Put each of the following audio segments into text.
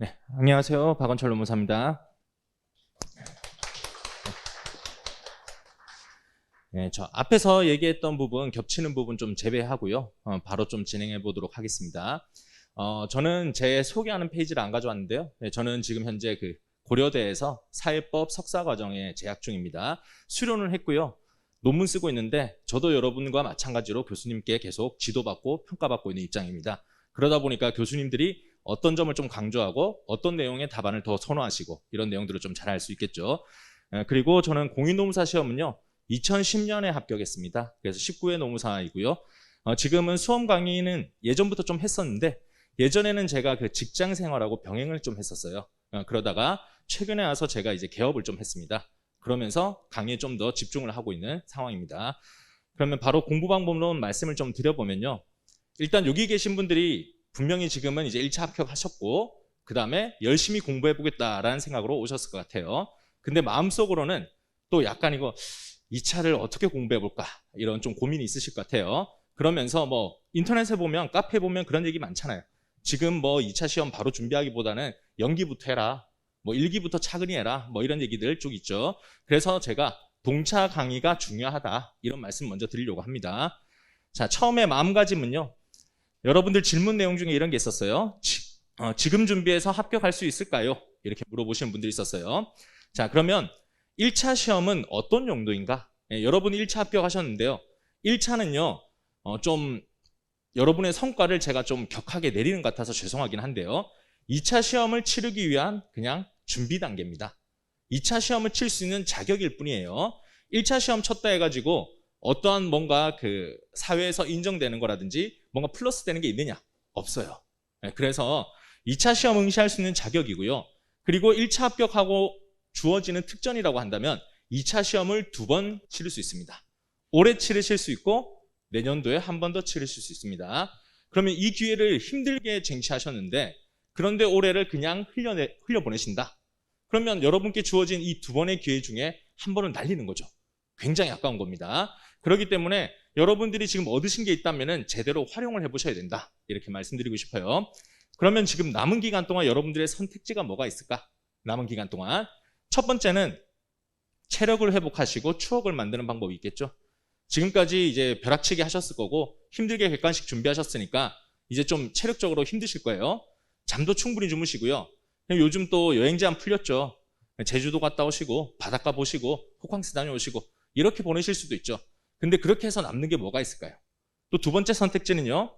네, 안녕하세요. 박원철 노무사입니다. 네, 저 앞에서 얘기했던 부분, 겹치는 부분 좀 제외하고요. 바로 좀 진행해 보도록 하겠습니다. 저는 제 소개하는 페이지를 안 가져왔는데요. 네, 저는 지금 현재 그 고려대에서 사회법 석사 과정에 재학 중입니다. 수료는 했고요. 논문 쓰고 있는데 저도 여러분과 마찬가지로 교수님께 계속 지도받고 평가받고 있는 입장입니다. 그러다 보니까 교수님들이 어떤 점을 좀 강조하고 어떤 내용의 답안을 더 선호하시고 이런 내용들을 좀 잘 알 수 있겠죠. 그리고 저는 공인노무사 시험은요. 2010년에 합격했습니다. 그래서 19회 노무사이고요. 지금은 수험 강의는 예전부터 좀 했었는데 예전에는 제가 그 직장 생활하고 병행을 좀 했었어요. 그러다가 최근에 와서 제가 이제 개업을 좀 했습니다. 그러면서 강의에 좀 더 집중을 하고 있는 상황입니다. 그러면 바로 공부 방법론 말씀을 좀 드려보면요. 일단 여기 계신 분들이 분명히 지금은 이제 1차 합격하셨고 그 다음에 열심히 공부해보겠다라는 생각으로 오셨을 것 같아요. 근데 마음속으로는 또 약간 이거 2차를 어떻게 공부해볼까 이런 좀 고민이 있으실 것 같아요. 그러면서 뭐 인터넷에 보면 카페에 보면 그런 얘기 많잖아요. 지금 뭐 2차 시험 바로 준비하기보다는 연기부터 해라. 뭐 1기부터 차근히 해라. 뭐 이런 얘기들 쭉 있죠. 그래서 제가 동차 강의가 중요하다. 이런 말씀 먼저 드리려고 합니다. 자, 처음에 마음가짐은요. 여러분들 질문 내용 중에 이런 게 있었어요. 지금 준비해서 합격할 수 있을까요? 이렇게 물어보시는 분들이 있었어요. 자, 그러면 1차 시험은 어떤 용도인가? 여러분이 1차 합격하셨는데요. 1차는요, 좀 여러분의 성과를 제가 좀 격하게 내리는 것 같아서 죄송하긴 한데요. 2차 시험을 치르기 위한 그냥 준비 단계입니다. 2차 시험을 칠 수 있는 자격일 뿐이에요. 1차 시험 쳤다 해가지고 어떠한 뭔가 그 사회에서 인정되는 거라든지 뭔가 플러스 되는 게 있느냐? 없어요. 그래서 2차 시험 응시할 수 있는 자격이고요. 그리고 1차 합격하고 주어지는 특전이라고 한다면 2차 시험을 2번 치를 수 있습니다. 올해 치르실 수 있고 내년도에 한 번 더 치르실 수 있습니다. 그러면 이 기회를 힘들게 쟁취하셨는데 그런데 올해를 그냥 흘려보내신다. 그러면 여러분께 주어진 이 2번의 기회 중에 한 번은 날리는 거죠. 굉장히 아까운 겁니다. 그렇기 때문에 여러분들이 지금 얻으신 게 있다면 제대로 활용을 해보셔야 된다. 이렇게 말씀드리고 싶어요. 그러면 지금 남은 기간 동안 여러분들의 선택지가 뭐가 있을까? 남은 기간 동안 첫 번째는 체력을 회복하시고 추억을 만드는 방법이 있겠죠. 지금까지 이제 벼락치기 하셨을 거고 힘들게 객관식 준비하셨으니까 이제 좀 체력적으로 힘드실 거예요. 잠도 충분히 주무시고요. 요즘 또 여행 제한 풀렸죠. 제주도 갔다 오시고 바닷가 보시고 호캉스 다녀오시고 이렇게 보내실 수도 있죠. 근데 그렇게 해서 남는 게 뭐가 있을까요? 또 두 번째 선택지는요.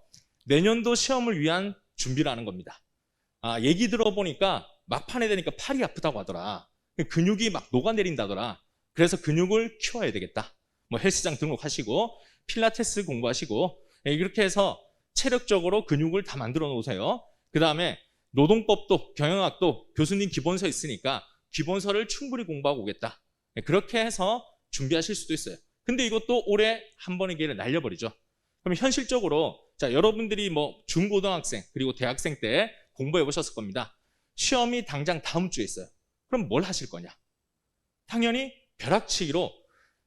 내년도 시험을 위한 준비라는 겁니다. 얘기 들어보니까 막판에 되니까 팔이 아프다고 하더라. 근육이 막 녹아내린다더라. 그래서 근육을 키워야 되겠다. 뭐 헬스장 등록하시고 필라테스 공부하시고 이렇게 해서 체력적으로 근육을 다 만들어 놓으세요. 그 다음에 노동법도 경영학도 교수님 기본서 있으니까 기본서를 충분히 공부하고 오겠다. 그렇게 해서 준비하실 수도 있어요. 근데 이것도 올해 한 번의 기회를 날려버리죠. 그럼 현실적으로 자 여러분들이 뭐 중고등학생 그리고 대학생 때 공부해 보셨을 겁니다. 시험이 당장 다음 주에 있어요. 그럼 뭘 하실 거냐? 당연히 벼락치기로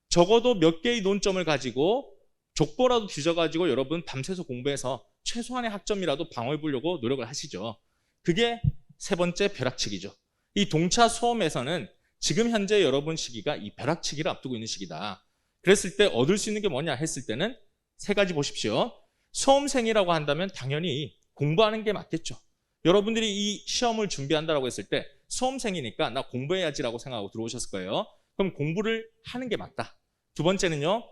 적어도 몇 개의 논점을 가지고 족보라도 뒤져가지고 여러분 밤새서 공부해서 최소한의 학점이라도 방어해 보려고 노력을 하시죠. 그게 세 번째 벼락치기죠. 이 동차 수험에서는 지금 현재 여러분 시기가 이 벼락치기를 앞두고 있는 시기다. 그랬을 때 얻을 수 있는 게 뭐냐 했을 때는 세 가지 보십시오. 수험생이라고 한다면 당연히 공부하는 게 맞겠죠. 여러분들이 이 시험을 준비한다고 했을 때 수험생이니까 나 공부해야지라고 생각하고 들어오셨을 거예요. 그럼 공부를 하는 게 맞다. 두 번째는요.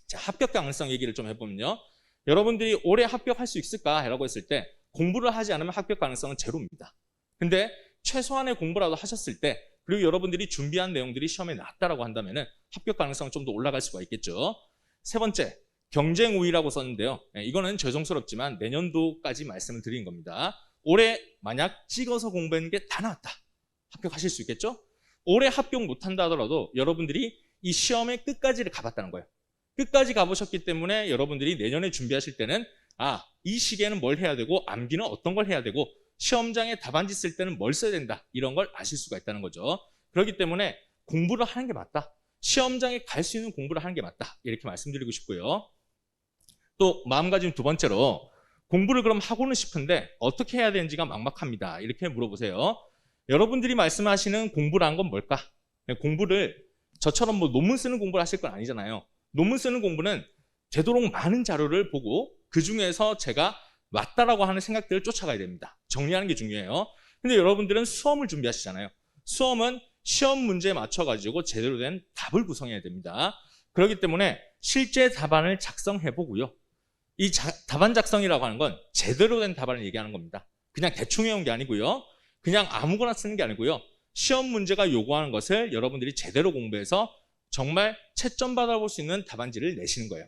자, 합격 가능성 얘기를 좀 해보면요. 여러분들이 올해 합격할 수 있을까? 라고 했을 때 공부를 하지 않으면 합격 가능성은 제로입니다. 근데 최소한의 공부라도 하셨을 때 그리고 여러분들이 준비한 내용들이 시험에 나왔다라고 한다면 합격 가능성은 좀 더 올라갈 수가 있겠죠. 세 번째, 경쟁 우위라고 썼는데요. 이거는 죄송스럽지만 내년도까지 말씀을 드린 겁니다. 올해 만약 찍어서 공부한 게 다 나왔다. 합격하실 수 있겠죠? 올해 합격 못한다 하더라도 여러분들이 이 시험의 끝까지를 가봤다는 거예요. 끝까지 가보셨기 때문에 여러분들이 내년에 준비하실 때는 이 시기에는 뭘 해야 되고 암기는 어떤 걸 해야 되고 시험장에 답안지 쓸 때는 뭘 써야 된다. 이런 걸 아실 수가 있다는 거죠. 그렇기 때문에 공부를 하는 게 맞다. 시험장에 갈 수 있는 공부를 하는 게 맞다. 이렇게 말씀드리고 싶고요. 또 마음가짐 두 번째로 공부를 그럼 하고는 싶은데 어떻게 해야 되는지가 막막합니다. 이렇게 물어보세요. 여러분들이 말씀하시는 공부란 건 뭘까? 공부를 저처럼 뭐 논문 쓰는 공부를 하실 건 아니잖아요. 논문 쓰는 공부는 되도록 많은 자료를 보고 그 중에서 제가 맞다라고 하는 생각들을 쫓아가야 됩니다. 정리하는 게 중요해요. 근데 여러분들은 수험을 준비하시잖아요. 수험은 시험 문제에 맞춰가지고 제대로 된 답을 구성해야 됩니다. 그렇기 때문에 실제 답안을 작성해 보고요. 이 답안 작성이라고 하는 건 제대로 된 답안을 얘기하는 겁니다. 그냥 대충 외운 게 아니고요. 그냥 아무거나 쓰는 게 아니고요. 시험 문제가 요구하는 것을 여러분들이 제대로 공부해서 정말 채점 받아볼 수 있는 답안지를 내시는 거예요.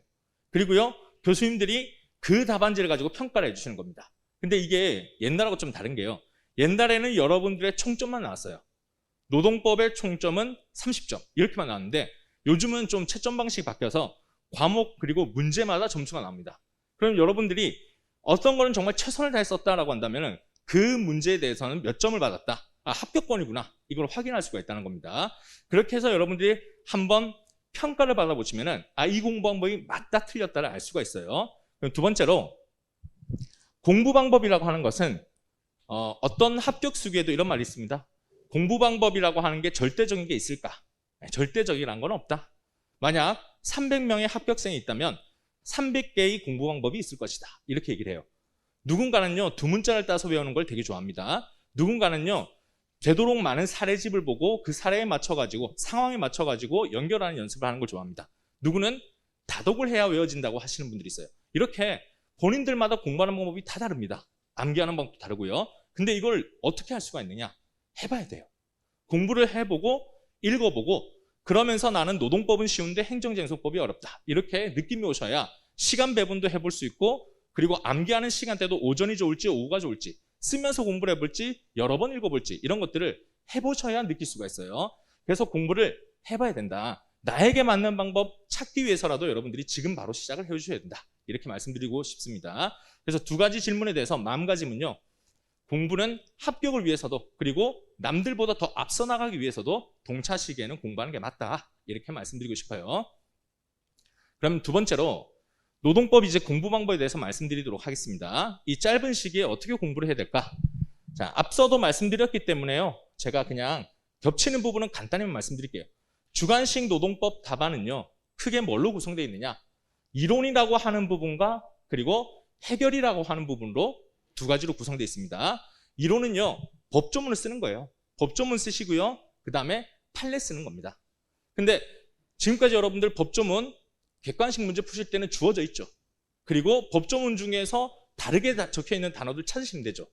그리고요, 교수님들이 그 답안지를 가지고 평가를 해주시는 겁니다. 근데 이게 옛날하고 좀 다른 게요. 옛날에는 여러분들의 총점만 나왔어요. 노동법의 총점은 30점 이렇게만 나왔는데 요즘은 좀 채점 방식이 바뀌어서 과목 그리고 문제마다 점수가 나옵니다. 그럼 여러분들이 어떤 거는 정말 최선을 다했었다라고 한다면 그 문제에 대해서는 몇 점을 받았다. 아, 합격권이구나. 이걸 확인할 수가 있다는 겁니다. 그렇게 해서 여러분들이 한번 평가를 받아보시면은 이 공부 방법이 맞다 틀렸다를 알 수가 있어요. 그럼 두 번째로 공부 방법이라고 하는 것은 어떤 합격 수기에도 이런 말이 있습니다. 공부 방법이라고 하는 게 절대적인 게 있을까? 절대적이란 건 없다. 만약 300명의 합격생이 있다면 300개의 공부 방법이 있을 것이다. 이렇게 얘기를 해요. 누군가는요, 두 문자를 따서 외우는 걸 되게 좋아합니다. 누군가는요, 되도록 많은 사례집을 보고 그 사례에 맞춰가지고 상황에 맞춰가지고 연결하는 연습을 하는 걸 좋아합니다. 누구는 다독을 해야 외워진다고 하시는 분들이 있어요. 이렇게 본인들마다 공부하는 방법이 다 다릅니다. 암기하는 방법도 다르고요. 근데 이걸 어떻게 할 수가 있느냐? 해봐야 돼요. 공부를 해보고 읽어보고 그러면서 나는 노동법은 쉬운데 행정쟁송법이 어렵다. 이렇게 느낌이 오셔야 시간 배분도 해볼 수 있고 그리고 암기하는 시간대도 오전이 좋을지 오후가 좋을지 쓰면서 공부를 해볼지 여러 번 읽어볼지 이런 것들을 해보셔야 느낄 수가 있어요. 그래서 공부를 해봐야 된다. 나에게 맞는 방법 찾기 위해서라도 여러분들이 지금 바로 시작을 해주셔야 된다. 이렇게 말씀드리고 싶습니다. 그래서 두 가지 질문에 대해서 마음가짐은요. 공부는 합격을 위해서도 그리고 남들보다 더 앞서 나가기 위해서도 동차 시기에는 공부하는 게 맞다. 이렇게 말씀드리고 싶어요. 그럼 두 번째로 노동법 이제 공부 방법에 대해서 말씀드리도록 하겠습니다. 이 짧은 시기에 어떻게 공부를 해야 될까? 자, 앞서도 말씀드렸기 때문에요. 제가 그냥 겹치는 부분은 간단히 말씀드릴게요. 주관식 노동법 답안은요. 크게 뭘로 구성되어 있느냐? 이론이라고 하는 부분과 그리고 해결이라고 하는 부분으로 두 가지로 구성되어 있습니다. 이론은요. 법조문을 쓰는 거예요. 법조문 쓰시고요. 그 다음에 판례 쓰는 겁니다. 근데 지금까지 여러분들 법조문 객관식 문제 푸실 때는 주어져 있죠. 그리고 법조문 중에서 다르게 적혀 있는 단어들 찾으시면 되죠.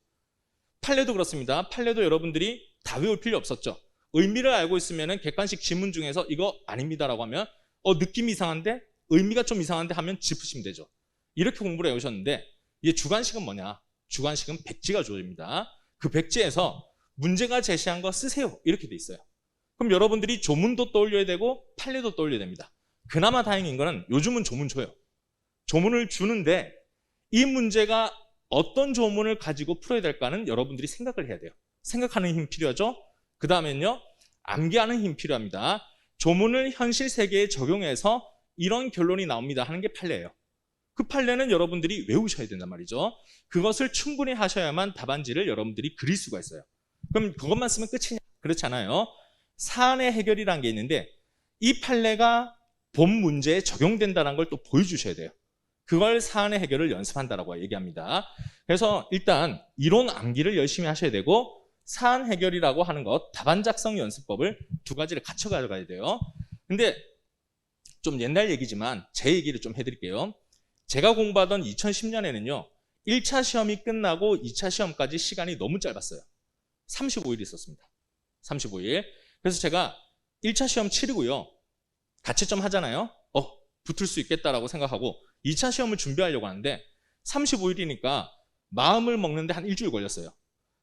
판례도 그렇습니다. 판례도 여러분들이 다 외울 필요 없었죠. 의미를 알고 있으면 객관식 지문 중에서 이거 아닙니다라고 하면 느낌이 이상한데 의미가 좀 이상한데 하면 짚으시면 되죠. 이렇게 공부를 해오셨는데 이게 주관식은 뭐냐? 주관식은 백지가 주어집니다. 그 백지에서 문제가 제시한 거 쓰세요. 이렇게 돼 있어요. 그럼 여러분들이 조문도 떠올려야 되고 판례도 떠올려야 됩니다. 그나마 다행인 거는 요즘은 조문 줘요. 조문을 주는데 이 문제가 어떤 조문을 가지고 풀어야 될까는 여러분들이 생각을 해야 돼요. 생각하는 힘 필요하죠? 그 다음엔요. 암기하는 힘 필요합니다. 조문을 현실 세계에 적용해서 이런 결론이 나옵니다 하는 게 판례예요. 그 판례는 여러분들이 외우셔야 된단 말이죠. 그것을 충분히 하셔야만 답안지를 여러분들이 그릴 수가 있어요. 그럼 그것만 쓰면 끝이냐? 그렇지 않아요. 사안의 해결이라는 게 있는데 이 판례가 본 문제에 적용된다는 걸 또 보여주셔야 돼요. 그걸 사안의 해결을 연습한다라고 얘기합니다. 그래서 일단 이론 암기를 열심히 하셔야 되고 사안 해결이라고 하는 것, 답안 작성 연습법을 두 가지를 같이 가져가야 돼요. 근데 좀 옛날 얘기지만 제 얘기를 좀 해드릴게요. 제가 공부하던 2010년에는요. 1차 시험이 끝나고 2차 시험까지 시간이 너무 짧았어요. 35일 있었습니다. 35일. 그래서 제가 1차 시험 치르고요. 가채점 하잖아요. 붙을 수 있겠다라고 생각하고 2차 시험을 준비하려고 하는데 35일이니까 마음을 먹는데 한 일주일 걸렸어요.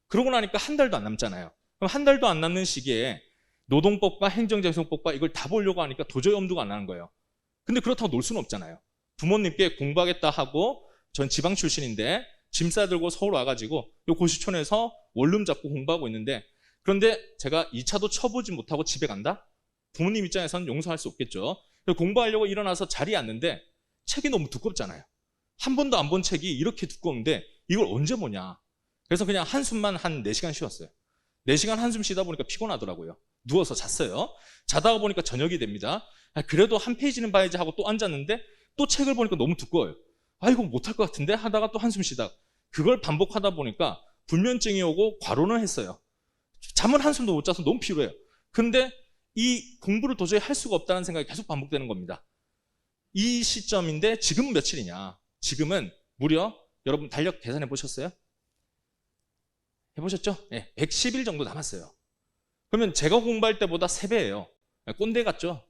그러고 나니까 한 달도 안 남잖아요. 그럼 한 달도 안 남는 시기에 노동법과 행정쟁송법과 이걸 다 보려고 하니까 도저히 엄두가 안 나는 거예요. 근데 그렇다고 놀 수는 없잖아요. 부모님께 공부하겠다 하고 전 지방 출신인데 짐 싸들고 서울 와가지고 요 고시촌에서 원룸 잡고 공부하고 있는데 그런데 제가 2차도 쳐보지 못하고 집에 간다? 부모님 입장에서는 용서할 수 없겠죠. 공부하려고 일어나서 자리에 앉는데 책이 너무 두껍잖아요. 한 번도 안 본 책이 이렇게 두꺼운데 이걸 언제 보냐. 그래서 그냥 한숨만 한 4시간 쉬었어요. 4시간 한숨 쉬다 보니까 피곤하더라고요. 누워서 잤어요. 자다가 보니까 저녁이 됩니다. 그래도 한 페이지는 봐야지 하고 또 앉았는데 또 책을 보니까 너무 두꺼워요. 이거 못할 것 같은데 하다가 또 한숨 쉬다가 그걸 반복하다 보니까 불면증이 오고 과로는 했어요. 잠은 한숨도 못 자서 너무 피로해요. 근데 이 공부를 도저히 할 수가 없다는 생각이 계속 반복되는 겁니다. 이 시점인데 지금은 며칠이냐? 지금은 무려 여러분 달력 계산해 보셨어요? 해보셨죠? 네, 110일 정도 남았어요. 그러면 제가 공부할 때보다 3배예요. 꼰대 같죠?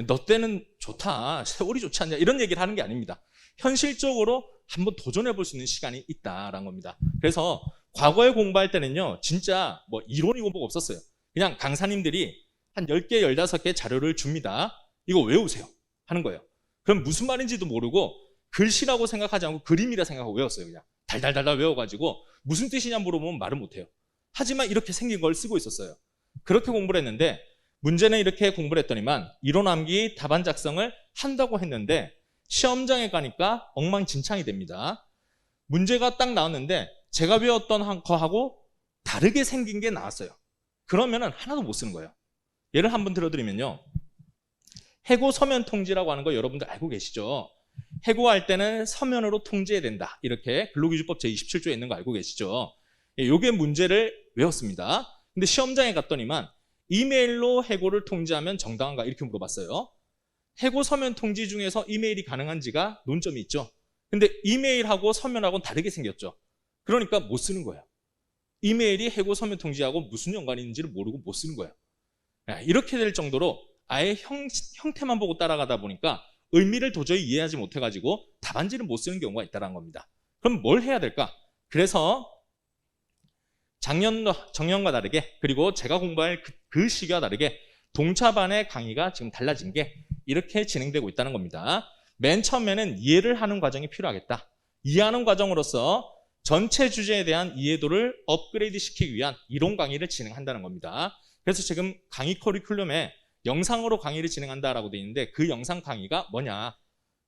너 때는 좋다, 세월이 좋지 않냐 이런 얘기를 하는 게 아닙니다. 현실적으로 한번 도전해 볼 수 있는 시간이 있다라는 겁니다. 그래서 과거에 공부할 때는요, 진짜 뭐 이론이 공부가 없었어요. 그냥 강사님들이 한 10개, 15개 자료를 줍니다. 이거 외우세요 하는 거예요. 그럼 무슨 말인지도 모르고 글씨라고 생각하지 않고 그림이라 생각하고 외웠어요. 그냥 달달달달 외워가지고 무슨 뜻이냐 물어보면 말을 못해요. 하지만 이렇게 생긴 걸 쓰고 있었어요. 그렇게 공부를 했는데 문제는 이렇게 공부를 했더니만 이론 암기 답안 작성을 한다고 했는데 시험장에 가니까 엉망진창이 됩니다. 문제가 딱 나왔는데 제가 외웠던 거하고 다르게 생긴 게 나왔어요. 그러면은 하나도 못 쓰는 거예요. 예를 한번 들어드리면요, 해고 서면 통지라고 하는 거 여러분들 알고 계시죠? 해고할 때는 서면으로 통지해야 된다, 이렇게 근로기준법 제27조에 있는 거 알고 계시죠? 요게 문제를 외웠습니다. 근데 시험장에 갔더니만 이메일로 해고를 통지하면 정당한가 이렇게 물어봤어요. 해고 서면 통지 중에서 이메일이 가능한지가 논점이 있죠. 근데 이메일하고 서면하고는 다르게 생겼죠. 그러니까 못 쓰는 거예요. 이메일이 해고 서면 통지하고 무슨 연관이 있는지를 모르고 못 쓰는 거예요. 이렇게 될 정도로 아예 형태만 보고 따라가다 보니까 의미를 도저히 이해하지 못해가지고 답안지를 못 쓰는 경우가 있다는 겁니다. 그럼 뭘 해야 될까? 그래서 작년과 다르게, 그리고 제가 공부할 그 시기와 다르게 동차반의 강의가 지금 달라진 게 이렇게 진행되고 있다는 겁니다. 맨 처음에는 이해를 하는 과정이 필요하겠다. 이해하는 과정으로서 전체 주제에 대한 이해도를 업그레이드 시키기 위한 이론 강의를 진행한다는 겁니다. 그래서 지금 강의 커리큘럼에 영상으로 강의를 진행한다라고 되어 있는데 그 영상 강의가 뭐냐?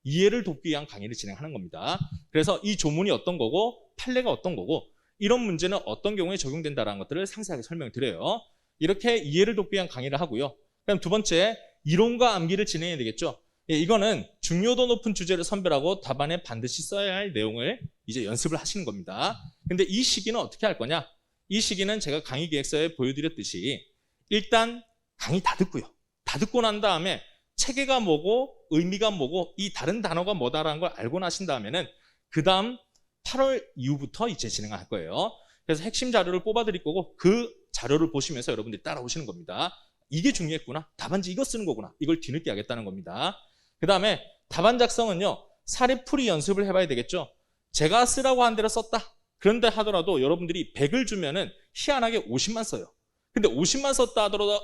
이해를 돕기 위한 강의를 진행하는 겁니다. 그래서 이 조문이 어떤 거고 판례가 어떤 거고 이런 문제는 어떤 경우에 적용된다는 것들을 상세하게 설명드려요. 이렇게 이해를 돕기 위한 강의를 하고요. 그럼 두 번째, 이론과 암기를 진행해야 되겠죠. 이거는 중요도 높은 주제를 선별하고 답안에 반드시 써야 할 내용을 이제 연습을 하시는 겁니다. 근데 이 시기는 어떻게 할 거냐? 이 시기는 제가 강의 기획서에 보여드렸듯이 일단 강의 다 듣고요. 다 듣고 난 다음에 체계가 뭐고 의미가 뭐고 이 다른 단어가 뭐다라는 걸 알고 나신 다음에는 그 다음 8월 이후부터 이제 진행할 거예요. 그래서 핵심 자료를 뽑아드릴 거고 그 자료를 보시면서 여러분들이 따라오시는 겁니다. 이게 중요했구나. 답안지 이거 쓰는 거구나. 이걸 뒤늦게 하겠다는 겁니다. 그 다음에 답안 작성은요, 사례풀이 연습을 해봐야 되겠죠. 제가 쓰라고 한 대로 썼다. 그런데 하더라도 여러분들이 100을 주면은 희한하게 50만 써요. 근데 50만 썼다 하더라도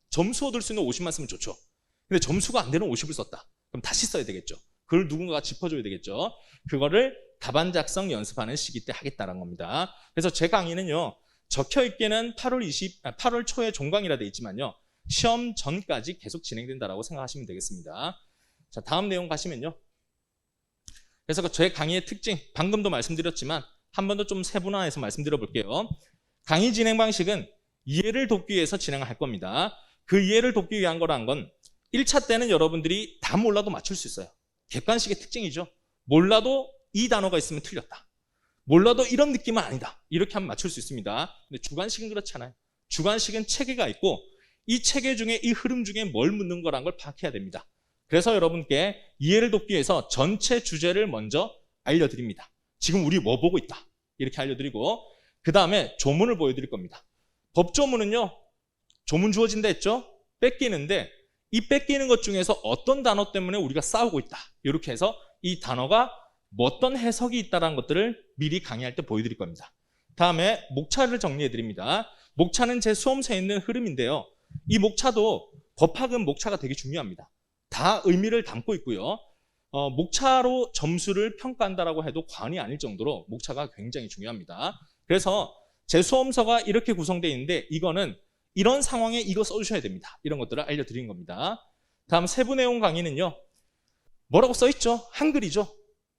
점수 얻을 수 있는 50만 쓰면 좋죠. 근데 점수가 안 되는 50을 썼다. 그럼 다시 써야 되겠죠. 그걸 누군가가 짚어줘야 되겠죠. 그거를 답안 작성 연습하는 시기 때 하겠다는 겁니다. 그래서 제 강의는요, 적혀있기는 8월 초에 종강이라 돼 있지만요, 시험 전까지 계속 진행된다라고 생각하시면 되겠습니다. 자, 다음 내용 가시면요. 그래서 제 강의의 특징, 방금도 말씀드렸지만 한 번 더 좀 세분화해서 말씀드려 볼게요. 강의 진행 방식은 이해를 돕기 위해서 진행할 겁니다. 그 이해를 돕기 위한 거란 건 1차 때는 여러분들이 다 몰라도 맞출 수 있어요. 객관식의 특징이죠. 몰라도 이 단어가 있으면 틀렸다. 몰라도 이런 느낌은 아니다. 이렇게 하면 맞출 수 있습니다. 근데 주관식은 그렇잖아요. 주관식은 체계가 있고 이 체계 중에 이 흐름 중에 뭘 묻는 거란 걸 파악해야 됩니다. 그래서 여러분께 이해를 돕기 위해서 전체 주제를 먼저 알려드립니다. 지금 우리 뭐 보고 있다. 이렇게 알려드리고 그 다음에 조문을 보여드릴 겁니다. 법조문은요, 조문 주어진다 했죠? 뺏기는데 이 뺏기는 것 중에서 어떤 단어 때문에 우리가 싸우고 있다. 이렇게 해서 이 단어가 어떤 해석이 있다는 것들을 미리 강의할 때 보여드릴 겁니다. 다음에 목차를 정리해 드립니다. 목차는 제 수험서에 있는 흐름인데요. 이 목차도 법학은 목차가 되게 중요합니다. 다 의미를 담고 있고요. 목차로 점수를 평가한다라고 해도 과언이 아닐 정도로 목차가 굉장히 중요합니다. 그래서 제 수험서가 이렇게 구성되어 있는데 이거는 이런 상황에 이거 써주셔야 됩니다. 이런 것들을 알려드리는 겁니다. 다음 세부 내용 강의는요. 뭐라고 써있죠? 한글이죠.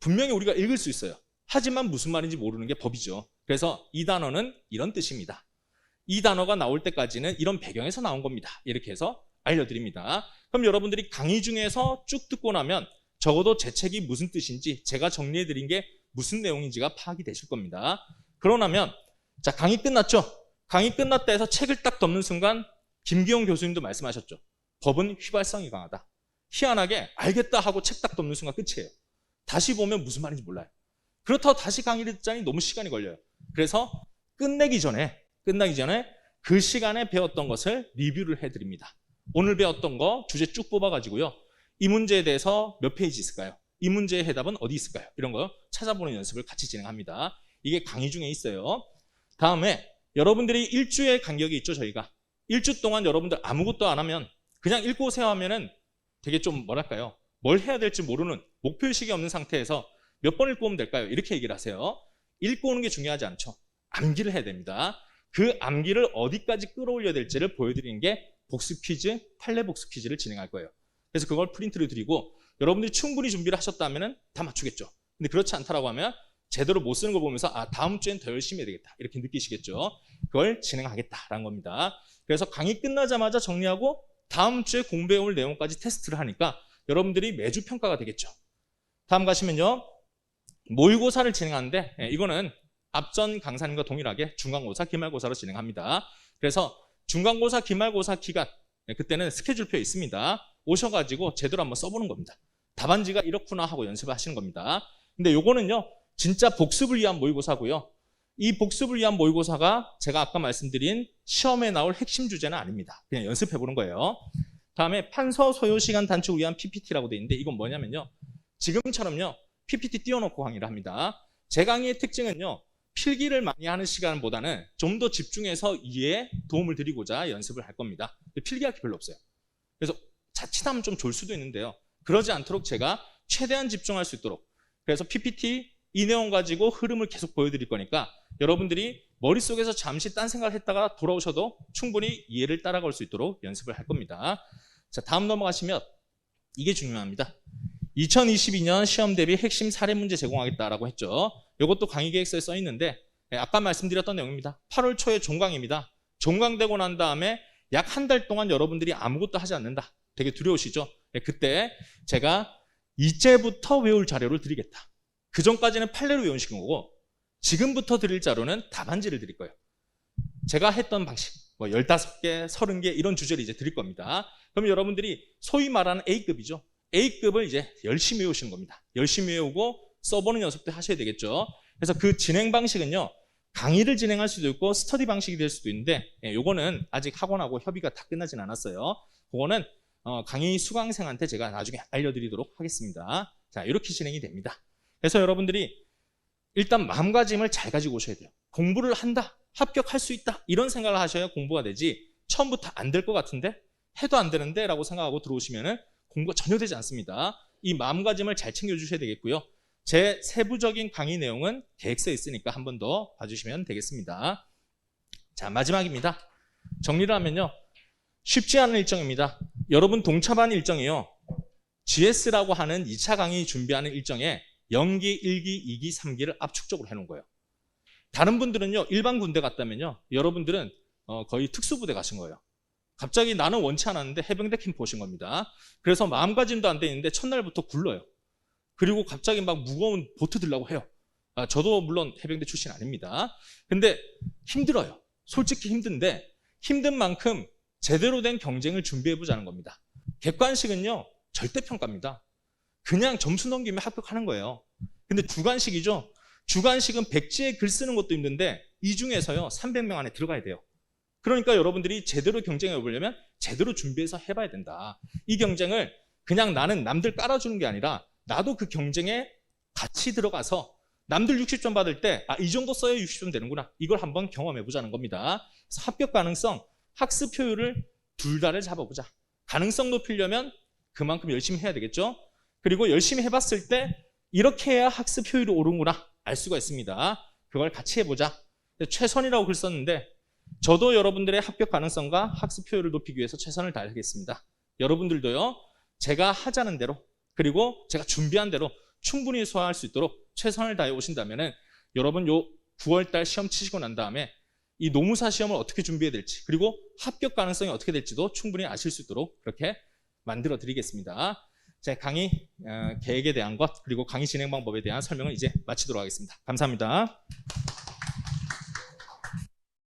분명히 우리가 읽을 수 있어요. 하지만 무슨 말인지 모르는 게 법이죠. 그래서 이 단어는 이런 뜻입니다. 이 단어가 나올 때까지는 이런 배경에서 나온 겁니다. 이렇게 해서 알려드립니다. 그럼 여러분들이 강의 중에서 쭉 듣고 나면 적어도 제 책이 무슨 뜻인지, 제가 정리해드린 게 무슨 내용인지가 파악이 되실 겁니다. 그러나면 자, 강의 끝났죠? 강의 끝났다 해서 책을 딱 덮는 순간 김기용 교수님도 말씀하셨죠. 법은 휘발성이 강하다. 희한하게 알겠다 하고 책 딱 덮는 순간 끝이에요. 다시 보면 무슨 말인지 몰라요. 그렇다고 다시 강의를 듣자니 너무 시간이 걸려요. 그래서 끝나기 전에 그 시간에 배웠던 것을 리뷰를 해드립니다. 오늘 배웠던 거 주제 쭉 뽑아가지고요. 이 문제에 대해서 몇 페이지 있을까요? 이 문제의 해답은 어디 있을까요? 이런 거 찾아보는 연습을 같이 진행합니다. 이게 강의 중에 있어요. 다음에 여러분들이 일주의 간격이 있죠, 저희가. 일주 동안 여러분들 아무것도 안 하면 그냥 읽고 오세요 하면은 되게 좀 뭐랄까요? 뭘 해야 될지 모르는 목표의식이 없는 상태에서 몇 번 읽고 오면 될까요? 이렇게 얘기를 하세요. 읽고 오는 게 중요하지 않죠. 암기를 해야 됩니다. 그 암기를 어디까지 끌어올려야 될지를 보여드리는 게 복습 퀴즈, 판례 복습 퀴즈를 진행할 거예요. 그래서 그걸 프린트를 드리고 여러분들이 충분히 준비를 하셨다면 다 맞추겠죠. 근데 그렇지 않다라고 하면 제대로 못 쓰는 걸 보면서 아, 다음 주엔 더 열심히 해야 되겠다. 이렇게 느끼시겠죠. 그걸 진행하겠다라는 겁니다. 그래서 강의 끝나자마자 정리하고 다음 주에 공부해올 내용까지 테스트를 하니까 여러분들이 매주 평가가 되겠죠. 다음 가시면요. 모의고사를 진행하는데 이거는 앞전 강사님과 동일하게 중간고사, 기말고사로 진행합니다. 그래서 중간고사, 기말고사 기간 그때는 스케줄표에 있습니다. 오셔가지고 제대로 한번 써보는 겁니다. 답안지가 이렇구나 하고 연습을 하시는 겁니다. 근데 요거는요. 진짜 복습을 위한 모의고사고요. 이 복습을 위한 모의고사가 제가 아까 말씀드린 시험에 나올 핵심 주제는 아닙니다. 그냥 연습해보는 거예요. 다음에 판서 소요 시간 단축을 위한 PPT라고 되어 있는데 이건 뭐냐면요. 지금처럼요. PPT 띄워놓고 강의를 합니다. 제 강의의 특징은요. 필기를 많이 하는 시간보다는 좀 더 집중해서 이해에 도움을 드리고자 연습을 할 겁니다. 필기할 게 별로 없어요. 그래서 자칫하면 좀 졸 수도 있는데요. 그러지 않도록 제가 최대한 집중할 수 있도록 그래서 PPT 이 내용 가지고 흐름을 계속 보여드릴 거니까 여러분들이 머릿속에서 잠시 딴 생각을 했다가 돌아오셔도 충분히 이해를 따라갈 수 있도록 연습을 할 겁니다. 자, 다음 넘어가시면 이게 중요합니다. 2022년 시험 대비 핵심 사례 문제 제공하겠다라고 했죠. 이것도 강의 계획서에 써 있는데 아까 말씀드렸던 내용입니다. 8월 초에 종강입니다. 종강되고 난 다음에 약 한 달 동안 여러분들이 아무것도 하지 않는다. 되게 두려우시죠? 그때 제가 이제부터 외울 자료를 드리겠다. 그 전까지는 판례로 외우시는 거고 지금부터 드릴 자료는 답안지를 드릴 거예요. 제가 했던 방식, 뭐 15개, 30개 이런 주제를 이제 드릴 겁니다. 그럼 여러분들이 소위 말하는 A급이죠. A급을 이제 열심히 외우시는 겁니다. 열심히 외우고 써보는 연습도 하셔야 되겠죠. 그래서 그 진행 방식은요. 강의를 진행할 수도 있고 스터디 방식이 될 수도 있는데 요거는 아직 학원하고 협의가 다 끝나진 않았어요. 그거는 강의 수강생한테 제가 나중에 알려드리도록 하겠습니다. 자, 이렇게 진행이 됩니다. 그래서 여러분들이 일단 마음가짐을 잘 가지고 오셔야 돼요. 공부를 한다, 합격할 수 있다 이런 생각을 하셔야 공부가 되지 처음부터 안 될 것 같은데 해도 안 되는데 라고 생각하고 들어오시면 공부가 전혀 되지 않습니다. 이 마음가짐을 잘 챙겨주셔야 되겠고요. 제 세부적인 강의 내용은 계획서에 있으니까 한 번 더 봐주시면 되겠습니다. 자, 마지막입니다. 정리를 하면요. 쉽지 않은 일정입니다. 여러분 동참한 일정이요. GS라고 하는 2차 강의 준비하는 일정에 0기, 1기, 2기, 3기를 압축적으로 해놓은 거예요. 다른 분들은요. 일반 군대 갔다면요. 여러분들은 거의 특수부대 가신 거예요. 갑자기 나는 원치 않았는데 해병대 캠프 오신 겁니다. 그래서 마음가짐도 안 돼 있는데 첫날부터 굴러요. 그리고 갑자기 막 무거운 보트 들라고 해요. 저도 물론 해병대 출신 아닙니다. 근데 힘들어요. 솔직히 힘든데 힘든 만큼 제대로 된 경쟁을 준비해보자는 겁니다. 객관식은요. 절대평가입니다. 그냥 점수 넘기면 합격하는 거예요. 근데 주관식이죠. 주관식은 백지에 글 쓰는 것도 힘든데 이 중에서요. 300명 안에 들어가야 돼요. 그러니까 여러분들이 제대로 경쟁해 보려면 제대로 준비해서 해봐야 된다. 이 경쟁을 그냥 나는 남들 깔아주는 게 아니라 나도 그 경쟁에 같이 들어가서 남들 60점 받을 때 이 정도 써야 60점 되는구나. 이걸 한번 경험해보자는 겁니다. 그래서 합격 가능성, 학습 효율을 둘 다를 잡아보자. 가능성 높이려면 그만큼 열심히 해야 되겠죠. 그리고 열심히 해봤을 때 이렇게 해야 학습 효율이 오르는구나 알 수가 있습니다. 그걸 같이 해보자. 최선이라고 글 썼는데 저도 여러분들의 합격 가능성과 학습 효율을 높이기 위해서 최선을 다하겠습니다. 여러분들도요. 제가 하자는 대로 그리고 제가 준비한 대로 충분히 소화할 수 있도록 최선을 다해 오신다면은 여러분 요 9월달 시험 치시고 난 다음에 이 노무사 시험을 어떻게 준비해야 될지 그리고 합격 가능성이 어떻게 될지도 충분히 아실 수 있도록 그렇게 만들어 드리겠습니다. 제 강의 계획에 대한 것 그리고 강의 진행 방법에 대한 설명을 이제 마치도록 하겠습니다. 감사합니다.